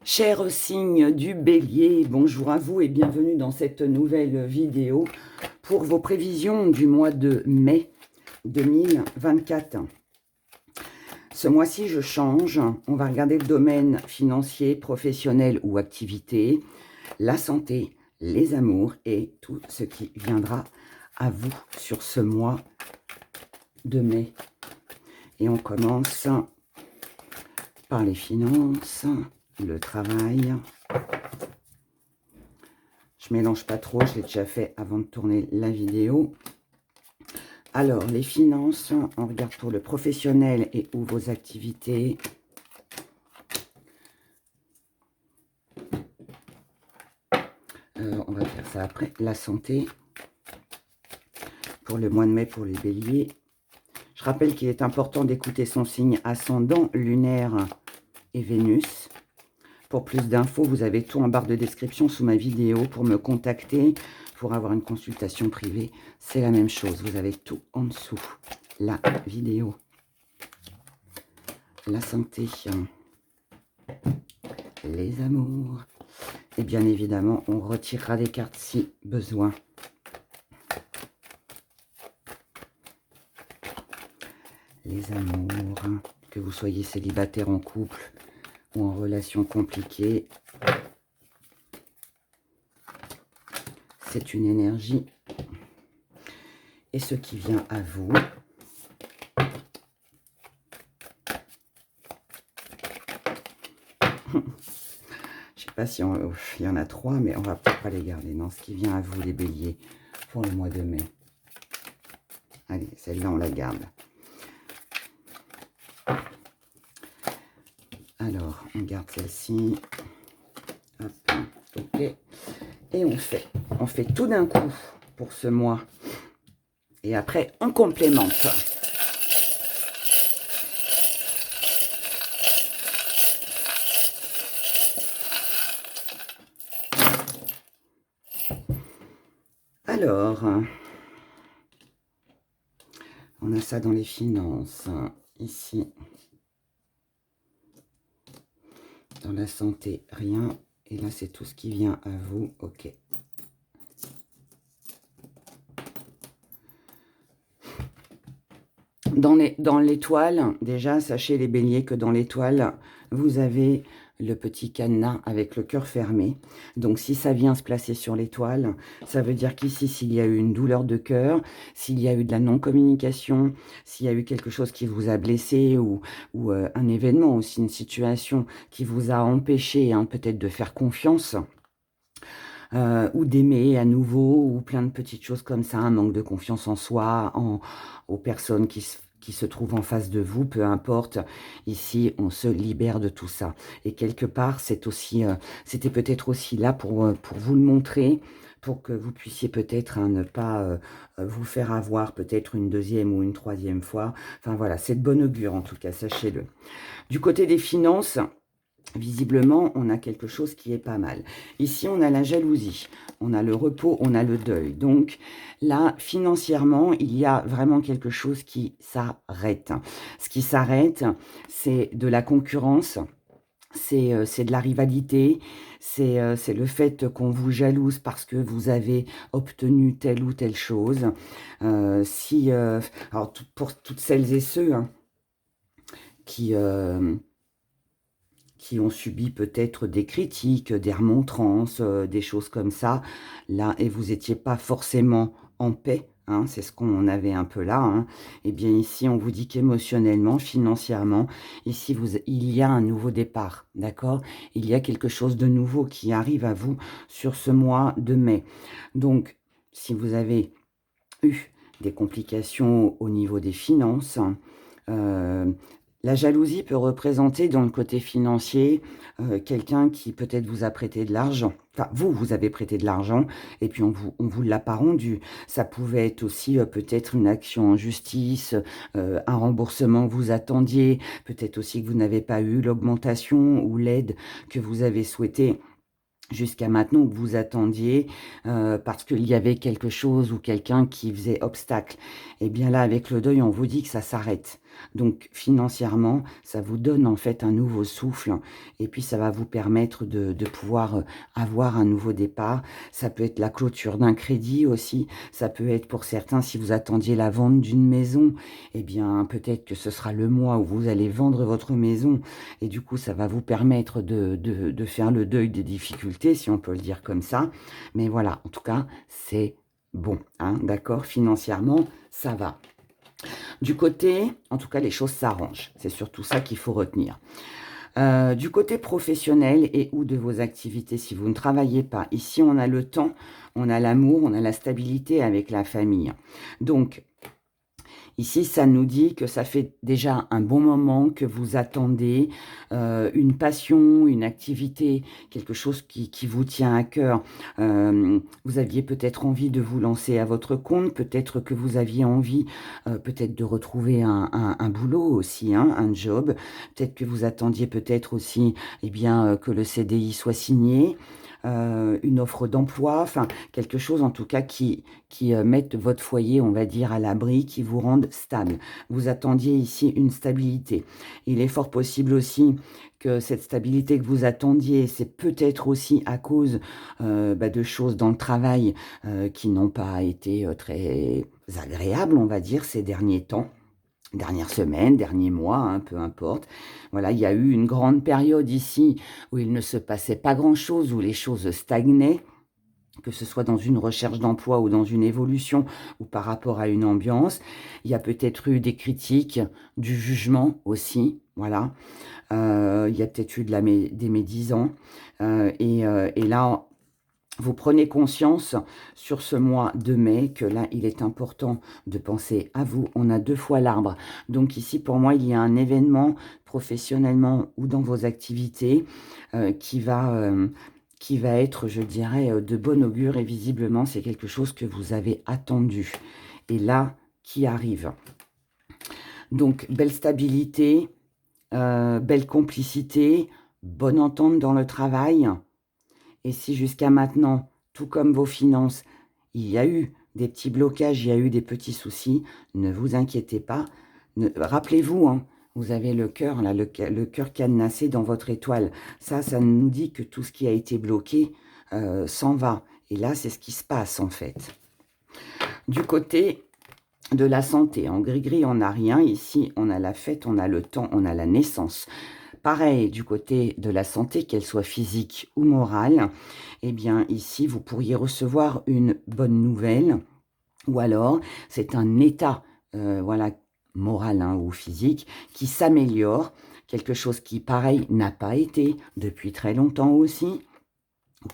Cher signe du Bélier, bonjour à vous et bienvenue dans cette nouvelle vidéo pour vos prévisions du mois de mai 2024. Ce mois-ci, je change. On va regarder le domaine financier, professionnel ou activité, la santé, les amours et tout ce qui viendra à vous sur ce mois de mai. Et on commence par les finances, le travail. Je mélange pas trop, je l'ai déjà fait avant de tourner la vidéo. Alors, les finances, on regarde pour le professionnel et ou vos activités. On va faire ça après. La santé, pour le mois de mai, pour les béliers. Je rappelle qu'il est important d'écouter son signe ascendant, lunaire et Vénus. Pour plus d'infos, vous avez tout en barre de description sous ma vidéo pour me contacter, pour avoir une consultation privée. C'est la même chose, vous avez tout en dessous. La vidéo, la santé, les amours. Et bien évidemment, on retirera des cartes si besoin. Les amours, que vous soyez célibataire, en couple ou en relation compliquée. C'est une énergie. Et ce qui vient à vous. Je sais pas si il y en a 3, mais on va peut-être pas les garder. Non, ce qui vient à vous, les béliers, pour le mois de mai. Allez, celle-là, on la garde. Alors, on garde celle-ci. Hop, ok. Et on fait tout d'un coup pour ce mois. Et après, on complémente. Alors, on a ça dans les finances, ici. Dans la santé, rien. Et là, c'est tout ce qui vient à vous. Ok. Dans l'étoile, déjà, sachez les béliers que dans l'étoile, vous avez le petit cadenas avec le cœur fermé. Donc, si ça vient se placer sur l'étoile, ça veut dire qu'ici, s'il y a eu une douleur de cœur, s'il y a eu de la non-communication, s'il y a eu quelque chose qui vous a blessé ou un événement, aussi une situation qui vous a empêché peut-être de faire confiance, ou d'aimer à nouveau, ou plein de petites choses comme ça, un manque de confiance en soi, aux personnes qui se trouvent en face de vous, peu importe. Ici, on se libère de tout ça. Et quelque part, c'est aussi, c'était peut-être aussi là pour vous le montrer, pour que vous puissiez peut-être ne pas vous faire avoir peut-être une deuxième ou une troisième fois. Enfin voilà, c'est de bon augure en tout cas, sachez-le. Du côté des finances, visiblement, on a quelque chose qui est pas mal. Ici, on a la jalousie, on a le repos, on a le deuil. Donc là, financièrement, il y a vraiment quelque chose qui s'arrête. Ce qui s'arrête, c'est de la concurrence, c'est de la rivalité, c'est le fait qu'on vous jalouse parce que vous avez obtenu telle ou telle chose. Alors, pour toutes celles et ceux qui ont subi peut-être des critiques, des remontrances, des choses comme ça, là, et vous n'étiez pas forcément en paix, c'est ce qu'on avait un peu là, et bien ici, on vous dit qu'émotionnellement, financièrement, ici, il y a un nouveau départ, d'accord? Il y a quelque chose de nouveau qui arrive à vous sur ce mois de mai. Donc, si vous avez eu des complications au niveau des finances, la jalousie peut représenter dans le côté financier quelqu'un qui peut-être vous a prêté de l'argent. Enfin, vous avez prêté de l'argent et puis on vous l'a pas rendu. Ça pouvait être aussi peut-être une action en justice, un remboursement que vous attendiez, peut-être aussi que vous n'avez pas eu l'augmentation ou l'aide que vous avez souhaité jusqu'à maintenant, que vous attendiez parce qu'il y avait quelque chose ou quelqu'un qui faisait obstacle. Et bien là, avec le deuil, on vous dit que ça s'arrête. Donc financièrement, ça vous donne en fait un nouveau souffle et puis ça va vous permettre de pouvoir avoir un nouveau départ. Ça peut être la clôture d'un crédit aussi, ça peut être pour certains, si vous attendiez la vente d'une maison, eh bien peut-être que ce sera le mois où vous allez vendre votre maison et du coup ça va vous permettre de faire le deuil des difficultés, si on peut le dire comme ça. Mais voilà, en tout cas, c'est bon, hein, d'accord? Financièrement, ça va. Du côté, en tout cas, les choses s'arrangent. C'est surtout ça qu'il faut retenir. Du côté professionnel et ou de vos activités, si vous ne travaillez pas, ici on a le temps, on a l'amour, on a la stabilité avec la famille. Donc, ici, ça nous dit que ça fait déjà un bon moment que vous attendez une passion, une activité, quelque chose qui vous tient à cœur. Vous aviez peut-être envie de vous lancer à votre compte, peut-être que vous aviez envie peut-être de retrouver un boulot aussi, hein, un job. Peut-être que vous attendiez peut-être aussi eh bien, que le CDI soit signé. Une offre d'emploi, enfin quelque chose en tout cas qui mette votre foyer, on va dire, à l'abri, qui vous rende stable. Vous attendiez ici une stabilité. Il est fort possible aussi que cette stabilité que vous attendiez, c'est peut-être aussi à cause de choses dans le travail qui n'ont pas été très agréables, on va dire, ces derniers temps. Dernière semaine, dernier mois, hein, peu importe. Voilà, il y a eu une grande période ici où il ne se passait pas grand-chose, où les choses stagnaient, que ce soit dans une recherche d'emploi ou dans une évolution ou par rapport à une ambiance. Il y a peut-être eu des critiques, du jugement aussi, voilà. Il y a peut-être eu des médisants. Et là, vous prenez conscience sur ce mois de mai que là, il est important de penser à vous. On a 2 fois l'arbre. Donc ici, pour moi, il y a un événement professionnellement ou dans vos activités qui va être, je dirais, de bon augure. Et visiblement, c'est quelque chose que vous avez attendu. Et là, qui arrive. Donc, belle stabilité, belle complicité, bonne entente dans le travail. Et si jusqu'à maintenant, tout comme vos finances, il y a eu des petits blocages, il y a eu des petits soucis, ne vous inquiétez pas. Rappelez-vous, hein, vous avez le cœur, là, le cœur cadenassé dans votre étoile. Ça nous dit que tout ce qui a été bloqué s'en va. Et là, c'est ce qui se passe, en fait. Du côté de la santé, en gris-gris, on n'a rien. Ici, on a la fête, on a le temps, on a la naissance. Pareil, du côté de la santé, qu'elle soit physique ou morale, eh bien ici, vous pourriez recevoir une bonne nouvelle, ou alors c'est un état voilà, moral hein, ou physique qui s'améliore, quelque chose qui, pareil, n'a pas été depuis très longtemps aussi,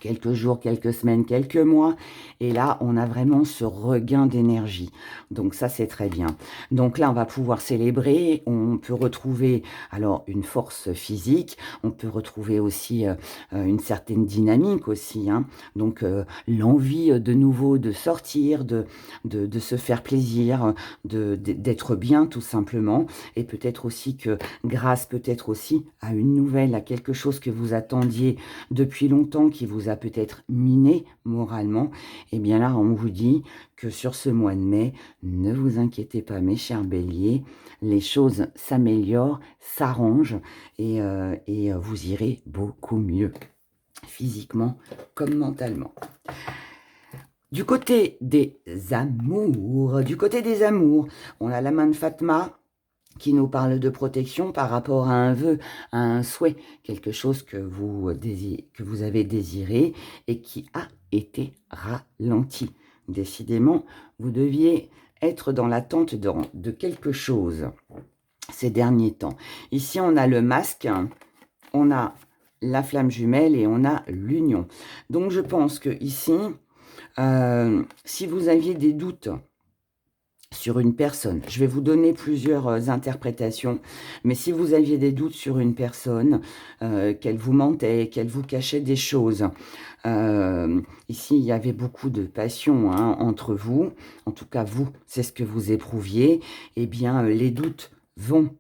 quelques jours, quelques semaines, quelques mois, et là, on a vraiment ce regain d'énergie. Donc ça, c'est très bien. Donc là, on va pouvoir célébrer, on peut retrouver alors une force physique, on peut retrouver aussi une certaine dynamique aussi, hein. Donc l'envie de nouveau de sortir, de se faire plaisir, d'être bien tout simplement, et peut-être aussi que grâce peut-être aussi à une nouvelle, à quelque chose que vous attendiez depuis longtemps, qui vous a peut-être miné moralement, et bien là, on vous dit que sur ce mois de mai, ne vous inquiétez pas, mes chers béliers, les choses s'améliorent, s'arrangent, et vous irez beaucoup mieux, physiquement comme mentalement. Du côté des amours, on a la main de Fatma, qui nous parle de protection par rapport à un vœu, à un souhait, quelque chose que vous avez désiré et qui a été ralenti. Décidément, vous deviez être dans l'attente de quelque chose ces derniers temps. Ici, on a le masque, on a la flamme jumelle et on a l'union. Donc, je pense que ici, si vous aviez des doutes sur une personne, je vais vous donner plusieurs interprétations, mais si vous aviez des doutes sur une personne, qu'elle vous mentait, qu'elle vous cachait des choses, ici il y avait beaucoup de passion hein, entre vous, en tout cas vous, c'est ce que vous éprouviez, eh bien les doutes vont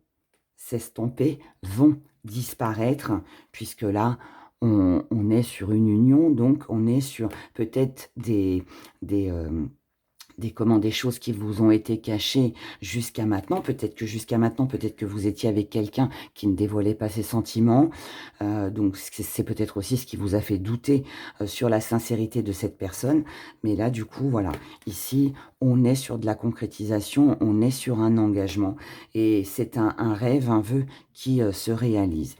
s'estomper, vont disparaître, puisque là, on est sur une union, donc on est sur peut-être des des choses qui vous ont été cachées jusqu'à maintenant. Peut-être que jusqu'à maintenant, peut-être que vous étiez avec quelqu'un qui ne dévoilait pas ses sentiments. Donc, c'est peut-être aussi ce qui vous a fait douter sur la sincérité de cette personne. Mais là, du coup, voilà, ici, on est sur de la concrétisation, on est sur un engagement. Et c'est un rêve, un vœu qui se réalise.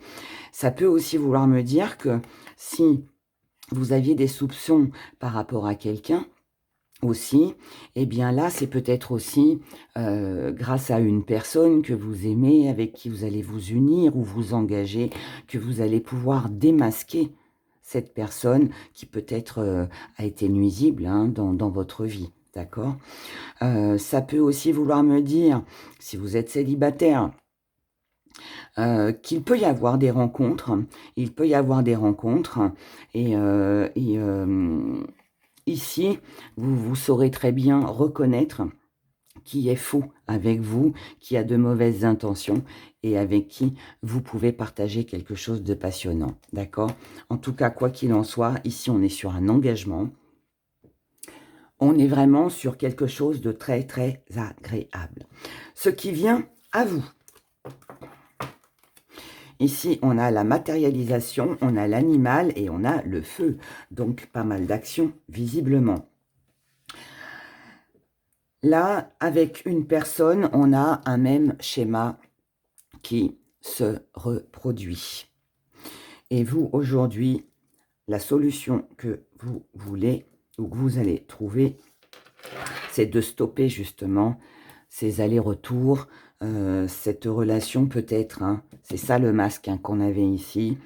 Ça peut aussi vouloir me dire que si vous aviez des soupçons par rapport à quelqu'un, aussi, eh bien là, c'est peut-être aussi grâce à une personne que vous aimez, avec qui vous allez vous unir ou vous engager, que vous allez pouvoir démasquer cette personne qui peut-être a été nuisible hein, dans votre vie, d'accord? Ça peut aussi vouloir me dire, si vous êtes célibataire, qu'il peut y avoir des rencontres, il peut y avoir des rencontres, et ici, vous saurez très bien reconnaître qui est faux avec vous, qui a de mauvaises intentions et avec qui vous pouvez partager quelque chose de passionnant, d'accord? En tout cas, quoi qu'il en soit, ici, on est sur un engagement. On est vraiment sur quelque chose de très, très agréable. Ce qui vient à vous. Ici, on a la matérialisation, on a l'animal et on a le feu. Donc, pas mal d'actions, visiblement. Là, avec une personne, on a un même schéma qui se reproduit. Et vous, aujourd'hui, la solution que vous voulez ou que vous allez trouver, c'est de stopper justement ces allers-retours, cette relation peut-être, hein, c'est ça le masque hein, qu'on avait ici.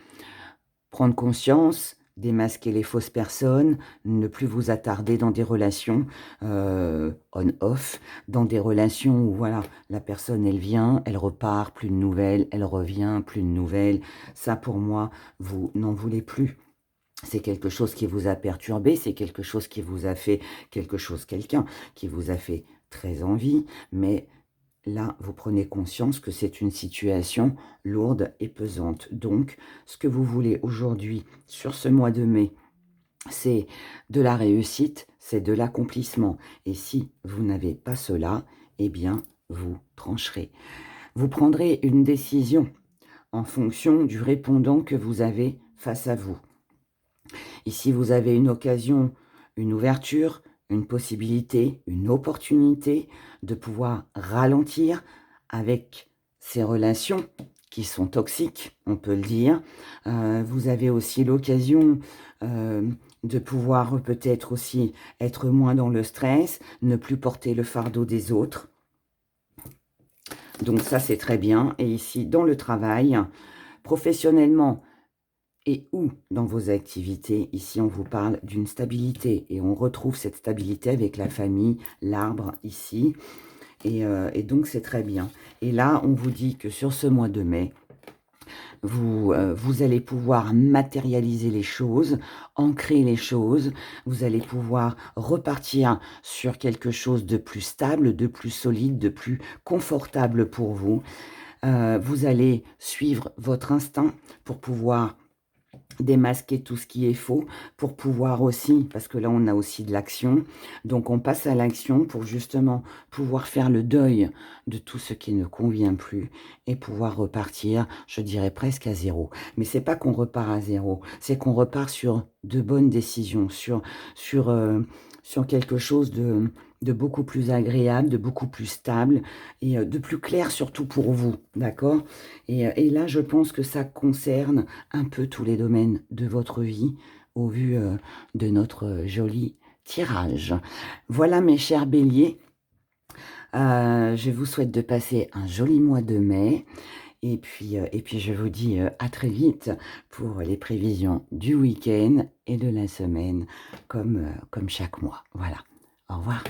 Prendre conscience, démasquer les fausses personnes, ne plus vous attarder dans des relations on-off, dans des relations où voilà, la personne elle vient, elle repart, plus de nouvelles, elle revient, plus de nouvelles. Ça pour moi, vous n'en voulez plus. C'est quelque chose qui vous a perturbé, c'est quelque chose qui vous a fait quelqu'un qui vous a fait très envie, mais là, vous prenez conscience que c'est une situation lourde et pesante. Donc, ce que vous voulez aujourd'hui, sur ce mois de mai, c'est de la réussite, c'est de l'accomplissement. Et si vous n'avez pas cela, eh bien, vous trancherez. Vous prendrez une décision en fonction du répondant que vous avez face à vous. Ici, vous avez une occasion, une ouverture, une possibilité, une opportunité de pouvoir ralentir avec ces relations qui sont toxiques, on peut le dire. Vous avez aussi l'occasion de pouvoir peut-être aussi être moins dans le stress, ne plus porter le fardeau des autres. Donc ça, c'est très bien. Et ici, dans le travail, professionnellement, et ou dans vos activités, ici on vous parle d'une stabilité et on retrouve cette stabilité avec la famille, l'arbre ici, et donc c'est très bien. Et là on vous dit que sur ce mois de mai, vous allez pouvoir matérialiser les choses, ancrer les choses, vous allez pouvoir repartir sur quelque chose de plus stable, de plus solide, de plus confortable pour vous. Vous allez suivre votre instinct pour pouvoir démasquer tout ce qui est faux, pour pouvoir aussi, parce que là on a aussi de l'action, donc on passe à l'action pour justement pouvoir faire le deuil de tout ce qui ne convient plus et pouvoir repartir, je dirais presque à zéro. Mais c'est pas qu'on repart à zéro, c'est qu'on repart sur de bonnes décisions, sur quelque chose de beaucoup plus agréable, de beaucoup plus stable et de plus clair surtout pour vous, d'accord? Et là, je pense que ça concerne un peu tous les domaines de votre vie au vu de notre joli tirage. Voilà mes chers béliers, je vous souhaite de passer un joli mois de mai. Et puis je vous dis à très vite pour les prévisions du week-end et de la semaine comme chaque mois. Voilà, au revoir.